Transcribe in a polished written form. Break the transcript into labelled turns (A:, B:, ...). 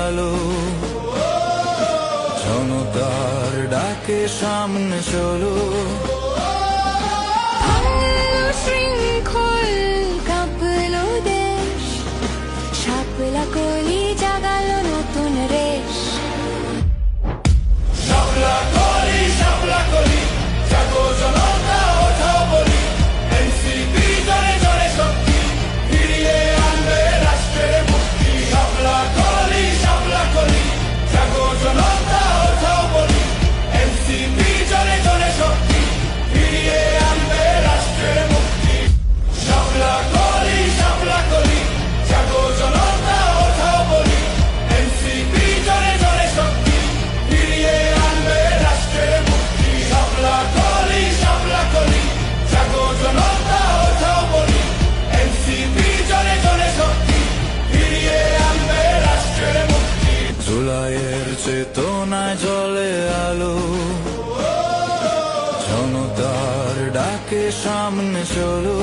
A: আলো, জনতার ডাকে সামনে চলো।
B: শৃঙ্খল কাঁপলো দেশ, শাপলা কলি জাগালো নতুন রেশ।
A: শাপলা কলি জাগো জনতা, ওঠাও বলি, এনসিপি জনে জনে শক্তি, ফিরিয়ে আনবে রাষ্ট্রের মুক্তি। শাপলা কলি জাগো জনতা, ওঠাও বলি, এনসিপি জনে জনে শক্তি, ফিরিয়ে আনবে রাষ্ট্রের মুক্তি। শাপলা কলি জাগো জনতা, ওঠাও বলি, এনসিপি জনে জনে শক্তি, ফিরিয়ে আনবে রাষ্ট্রের মুক্তি। শাপলা কলি জাগো জনতা, ওঠাও বলি, এনসিপি জনে জনে শক্তি, ফিরিয়ে আনবে রাষ্ট্রের মুক্তি। জুলাইয়ের চেতনায় জ্বলে আলো, জনতার ডাকে সামনে চলো।